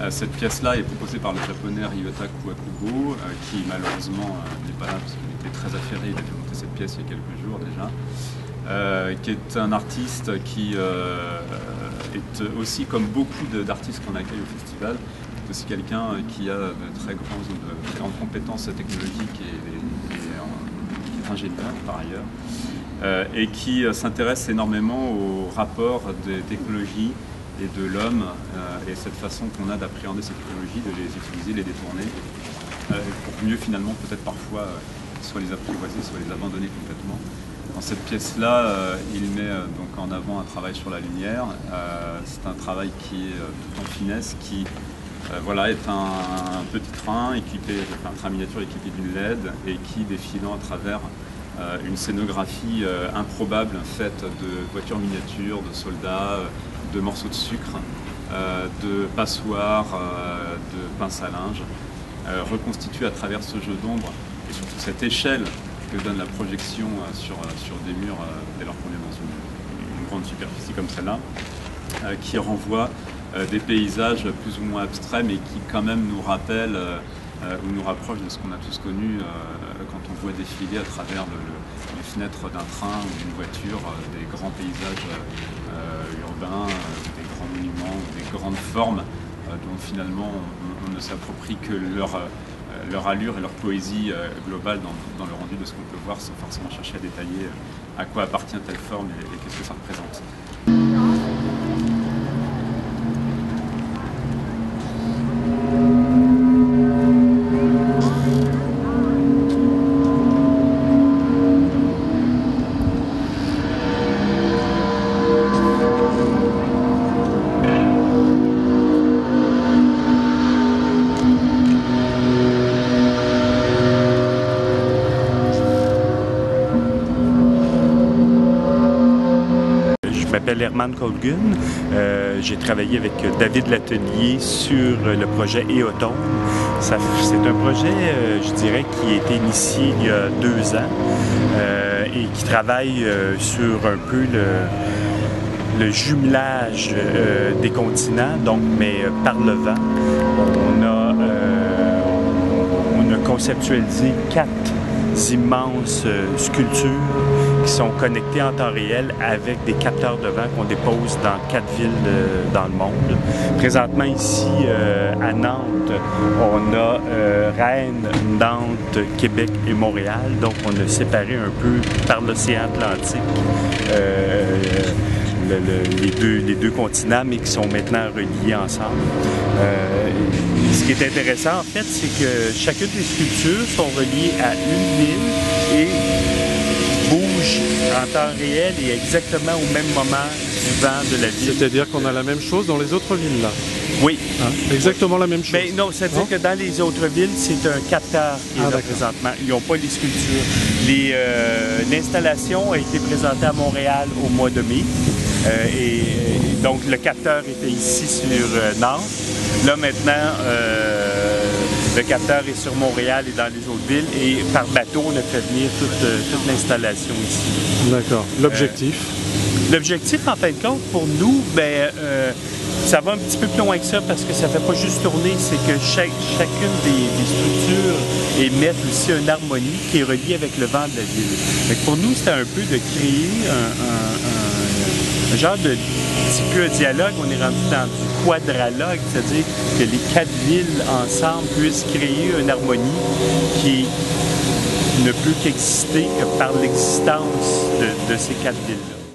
Cette pièce-là est proposée par le japonais Ryota Kuwakubo, qui malheureusement n'est pas là parce qu'il était très affairé, il a dû monter cette pièce il y a quelques jours déjà, qui est un artiste qui est aussi, comme beaucoup d'artistes qu'on accueille au festival, est aussi quelqu'un qui a de très grandes compétences technologiques et qui est ingénieur par ailleurs, et qui s'intéresse énormément au rapport des technologies et de l'homme, et cette façon qu'on a d'appréhender ces technologies, de les utiliser, les détourner, pour mieux finalement peut-être parfois soit les apprivoiser, soit les abandonner complètement. Dans cette pièce-là, il met donc en avant un travail sur la lumière. C'est un travail qui est tout en finesse, qui voilà, est un petit train équipé, un train miniature équipé d'une LED et qui, défilant à travers une scénographie improbable faite de voitures miniatures, de soldats, de morceaux de sucre, de passoires, de pinces à linge, reconstitue à travers ce jeu d'ombre et surtout cette échelle que donne la projection sur des murs dès lors qu'on est dans une grande superficie comme celle-là, qui renvoie des paysages plus ou moins abstraits mais qui quand même nous rappellent ou nous rapprochent de ce qu'on a tous connu quand on voit défiler à travers les fenêtres d'un train ou d'une voiture des grands paysages urbains, des grands monuments, des grandes formes dont finalement on ne s'approprie que leur allure et leur poésie globale dans le rendu de ce qu'on peut voir sans forcément chercher à détailler à quoi appartient telle forme et qu'est-ce que ça représente. Je m'appelle Herman Colgan. J'ai travaillé avec David Latelier sur le projet Eotone. C'est un projet, je dirais, qui a été initié il y a 2 ans et qui travaille sur un peu le jumelage des continents, donc, mais par le vent. On a conceptualisé 4 immenses sculptures qui sont connectées en temps réel avec des capteurs de vent qu'on dépose dans 4 villes dans le monde. Présentement ici à Nantes, on a Rennes, Nantes, Québec et Montréal. Donc on a séparé un peu par l'océan Atlantique les deux continents, mais qui sont maintenant reliés ensemble. Ce qui est intéressant, en fait, c'est que chacune des sculptures sont reliées à une ville et bougent en temps réel et exactement au même moment du vent de la ville. C'est-à-dire qu'on a la même chose dans les autres villes, là? Oui. Hein? Exactement la même chose? Ben, non, c'est-à-dire que dans les autres villes, c'est un capteur qui est là présentement. Ils n'ont pas les sculptures. L'installation a été présentée à Montréal au mois de mai. Et donc le capteur était ici sur Nantes. Là maintenant, le capteur est sur Montréal et dans les autres villes. Et par bateau, on a fait venir toute l'installation ici. D'accord. L'objectif? L'objectif, en fin de compte, pour nous, ça va un petit peu plus loin que ça parce que ça ne fait pas juste tourner, c'est que chacune des structures émet aussi une harmonie qui est reliée avec le vent de la ville. Donc pour nous, c'était un peu de créer un genre de petit peu un dialogue. On est rendu dans du quadralogue, c'est-à-dire que les 4 villes ensemble puissent créer une harmonie qui ne peut qu'exister que par l'existence de ces 4 villes-là.